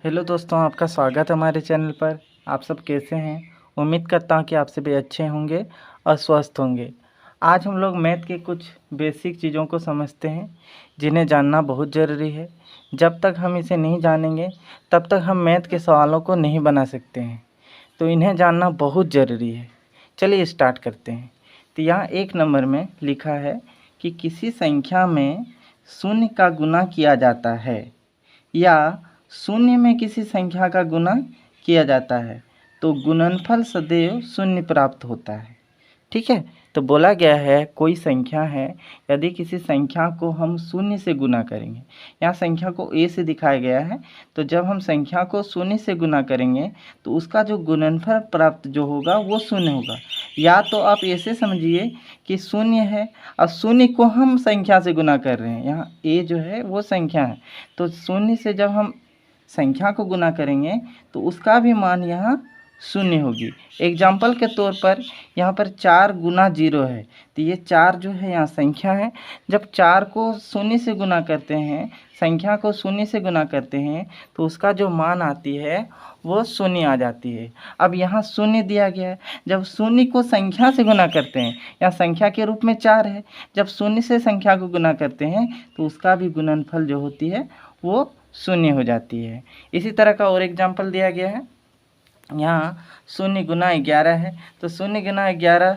Hello दोस्तों, आपका स्वागत है हमारे चैनल पर। आप सब कैसे हैं? उम्मीद करता हूं कि आप सभी अच्छे होंगे और स्वस्थ होंगे। आज हम लोग मैथ के कुछ बेसिक चीज़ों को समझते हैं जिन्हें जानना बहुत ज़रूरी है। जब तक हम इसे नहीं जानेंगे तब तक हम मैथ के सवालों को नहीं बना सकते हैं, तो इन्हें जानना बहुत ज़रूरी है। चलिए स्टार्ट करते हैं। तो यहाँ 1 नंबर में लिखा है कि किसी संख्या में शून्य का गुणा किया जाता है या शून्य में किसी संख्या का गुणा किया जाता है तो गुणनफल सदैव शून्य प्राप्त होता है। ठीक है, तो बोला गया है कोई संख्या है, यदि किसी संख्या को हम शून्य से गुणा करेंगे, यहाँ संख्या को a से दिखाया गया है, तो जब हम संख्या को शून्य से गुणा करेंगे तो उसका जो गुणनफल प्राप्त जो होगा वो शून्य होगा। या तो आप ऐसे समझिए कि शून्य है और शून्य को हम संख्या से गुणा कर रहे हैं, यहाँ a जो है वो संख्या है, तो शून्य से जब हम संख्या को गुणा करेंगे तो उसका भी मान यहाँ शून्य होगी। एग्जाम्पल के तौर पर यहाँ पर 4 गुना 0 है, तो ये 4 जो है यहाँ संख्या है। जब 4 को शून्य से गुना करते हैं, संख्या को शून्य से गुना करते हैं, तो उसका जो मान आती है वो शून्य आ जाती है। अब यहाँ शून्य दिया गया है, जब शून्य को संख्या से गुना करते हैं, यहाँ संख्या के रूप में 4 है, जब शून्य से संख्या को गुना करते हैं तो उसका भी गुणनफल जो होती है वो शून्य हो जाती है। इसी तरह का और एग्जाम्पल दिया गया है, यहाँ 0 गुना 11 है, तो 0 गुना 11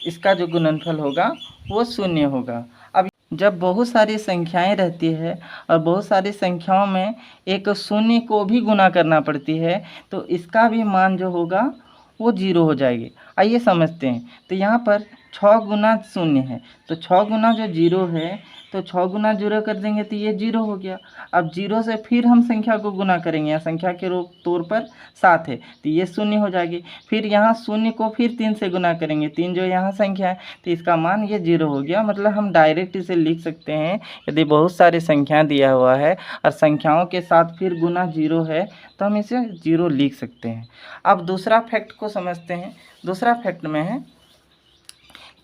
इसका जो गुणनफल होगा वो शून्य होगा। अब जब बहुत सारी संख्याएं रहती है और बहुत सारी संख्याओं में एक शून्य को भी गुना करना पड़ती है, तो इसका भी मान जो होगा वो 0 हो जाएगी। आइए समझते हैं। तो यहाँ पर 6 गुना 0 है, तो 6 गुना जो 0 है, तो 6 गुना 0 कर देंगे तो ये 0 हो गया। अब 0 से फिर हम संख्या को गुना करेंगे, यहाँ संख्या के रूप तौर पर 7 है, तो ये 0 हो जाएगी। फिर यहाँ 0 को फिर 3 से गुना करेंगे, 3 जो यहाँ संख्या है, तो इसका मान ये 0 हो गया। मतलब हम डायरेक्ट इसे लिख सकते हैं, यदि बहुत सारी संख्या दिया हुआ है और संख्याओं के साथ फिर गुना 0 है तो हम इसे 0 लिख सकते हैं। अब दूसरा फैक्ट को समझते हैं। दूसरा फैक्ट में है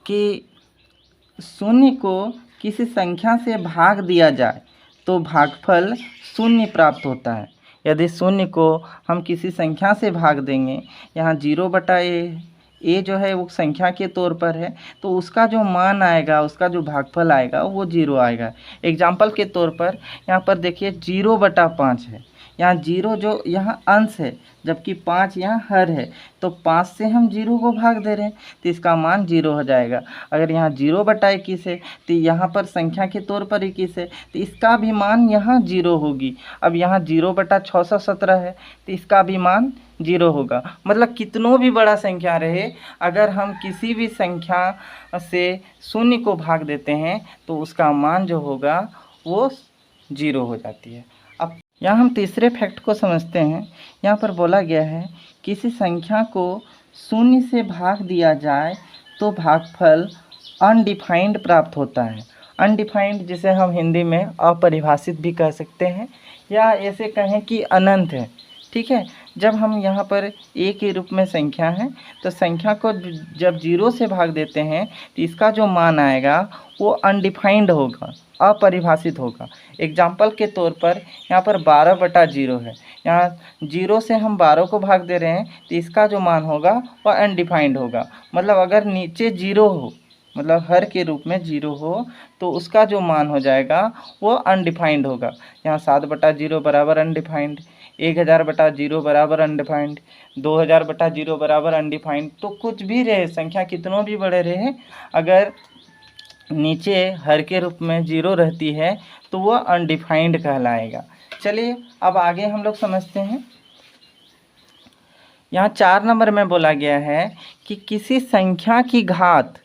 कि शून्य को किसी संख्या से भाग दिया जाए तो भागफल शून्य प्राप्त होता है। यदि शून्य को हम किसी संख्या से भाग देंगे, यहाँ 0/a, a जो है वो संख्या के तौर पर है, तो उसका जो मान आएगा, उसका जो भागफल आएगा वो 0 आएगा। एग्जाम्पल के तौर पर यहाँ पर देखिए 0/5 है, यहाँ 0 जो यहाँ अंश है जबकि 5 यहाँ हर है, तो 5 से हम 0 को भाग दे रहे हैं तो इसका मान 0 हो जाएगा। अगर यहाँ 0/21 है तो यहाँ पर संख्या के तौर पर 21 है, तो इसका भी मान यहाँ 0 होगी। अब यहाँ 0/617 है तो इसका भी मान 0 होगा। मतलब कितनों भी बड़ा संख्या रहे, अगर हम किसी भी संख्या से शून्य को भाग देते हैं तो उसका मान जो होगा वो 0 हो जाती है। अब यहाँ हम तीसरे फैक्ट को समझते हैं। यहाँ पर बोला गया है किसी संख्या को शून्य से भाग दिया जाए तो भागफल अनडिफाइंड प्राप्त होता है। अनडिफाइंड जिसे हम हिंदी में अपरिभाषित भी कह सकते हैं, या ऐसे कहें कि अनंत है। ठीक है, जब हम यहाँ पर a के रूप में संख्या है, तो संख्या को जब 0 से भाग देते हैं तो इसका जो मान आएगा वो अनडिफाइंड होगा, अपरिभाषित होगा। एग्जाम्पल के तौर पर यहाँ पर 12/0 है, यहाँ 0 से हम 12 को भाग दे रहे हैं तो इसका जो मान होगा वह अनडिफाइंड होगा। मतलब अगर नीचे 0 हो, मतलब हर के रूप में 0 हो, तो उसका जो मान हो जाएगा वो अनडिफाइंड होगा। यहाँ 7/0 बराबर अनडिफाइंड, 1000/0 बराबर अनडिफाइंड, 2000/0 बराबर अनडिफाइंड। तो कुछ भी रहे, संख्या कितनों भी बड़े रहे, अगर नीचे हर के रूप में 0 रहती है तो वह अनडिफाइंड कहलाएगा। चलिए अब आगे हम लोग समझते हैं। यहाँ 4 नंबर में बोला गया है कि किसी संख्या की घात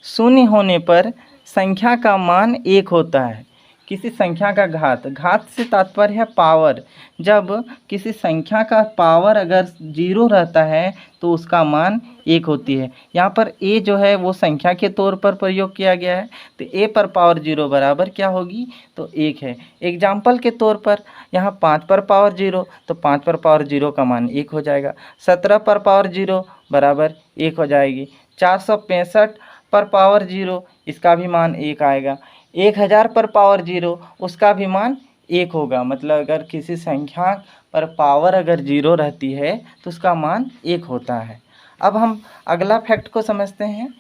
शून्य होने पर संख्या का मान 1 होता है। किसी संख्या का घात से तात्पर्य है पावर। जब किसी संख्या का पावर अगर 0 रहता है तो उसका मान 1 होती है। यहाँ पर a जो है वो संख्या के तौर पर प्रयोग किया गया है, तो a पर पावर 0 बराबर क्या होगी, तो 1 है। एग्जाम्पल के तौर पर यहाँ 5 पर पावर 0, तो 5 पर पावर 0 का मान 1 हो जाएगा। 17 पर पावर 0 बराबर 1 हो जाएगी। 465 पर पावर 0, इसका भी मान 1 आएगा। 1000 पर पावर 0, उसका भी मान 1 होगा। मतलब अगर किसी संख्या पर पावर अगर 0 रहती है तो उसका मान 1 होता है। अब हम अगला फैक्ट को समझते हैं।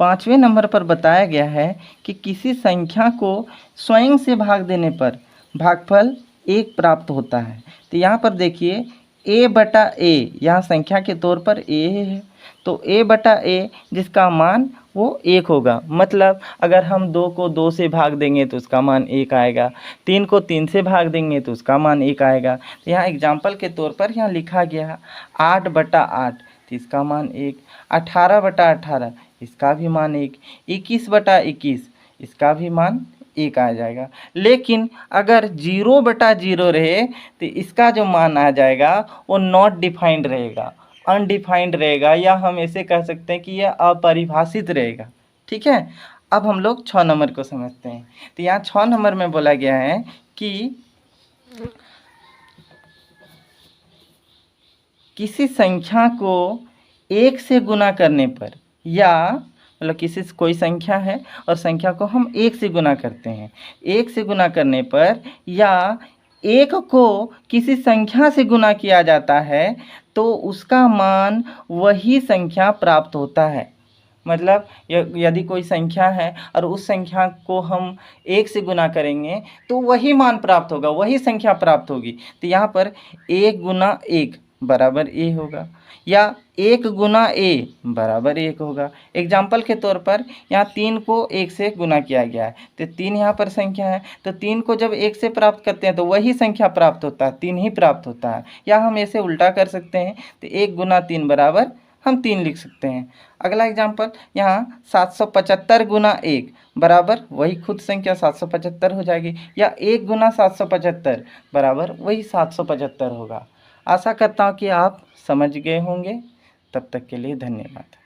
5वें नंबर पर बताया गया है कि किसी संख्या को स्वयं से भाग देने पर भागफल 1 प्राप्त होता है। तो यहाँ पर देखिए a/a, यहाँ संख्या के तौर पर a है, तो a/a जिसका मान वो 1 होगा। मतलब अगर हम 2 को 2 से भाग देंगे तो उसका मान 1 आएगा, 3 को 3 से भाग देंगे तो उसका मान 1 आएगा। तो यहाँ एग्जाम्पल के तौर पर यहाँ लिखा गया है 8/8, तो इसका मान 1, 18/18 इसका भी मान 1, 21/21 इसका भी मान 1 आ जाएगा। लेकिन अगर 0/0 रहे तो इसका जो मान आ जाएगा वो नॉट डिफाइंड रहेगा, अनडिफाइंड रहेगा, या हम ऐसे कह सकते हैं कि यह अपरिभाषित रहेगा। ठीक है। अब हम लोग 6 नंबर को समझते हैं। तो यहाँ 6 नंबर में बोला गया है कि किसी संख्या को 1 से गुना करने पर, या मतलब कोई संख्या है और संख्या को हम 1 से गुना करते हैं, 1 से गुना करने पर या 1 को किसी संख्या से गुना किया जाता है तो उसका मान वही संख्या प्राप्त होता है। मतलब यदि कोई संख्या है और उस संख्या को हम 1 से गुना करेंगे तो वही मान प्राप्त होगा, वही संख्या प्राप्त होगी। तो यहाँ पर 1 गुना 1 बराबर a होगा, या 1 गुना a बराबर 1 होगा। एग्जाम्पल के तौर पर यहाँ 3 को 1 से गुना किया गया है, तो 3 यहाँ पर संख्या है, तो 3 को जब 1 से प्राप्त करते हैं तो वही संख्या प्राप्त होता है, 3 ही प्राप्त होता है। या हम ऐसे उल्टा कर सकते हैं, तो 1 गुना 3 बराबर हम 3 लिख सकते हैं। अगला एग्जाम्पल यहाँ 775 गुना 1 बराबर वही खुद संख्या 775 हो जाएगी, या 1 गुना 775 बराबर वही 775 होगा। आशा करता हूँ कि आप समझ गए होंगे। तब तक के लिए धन्यवाद।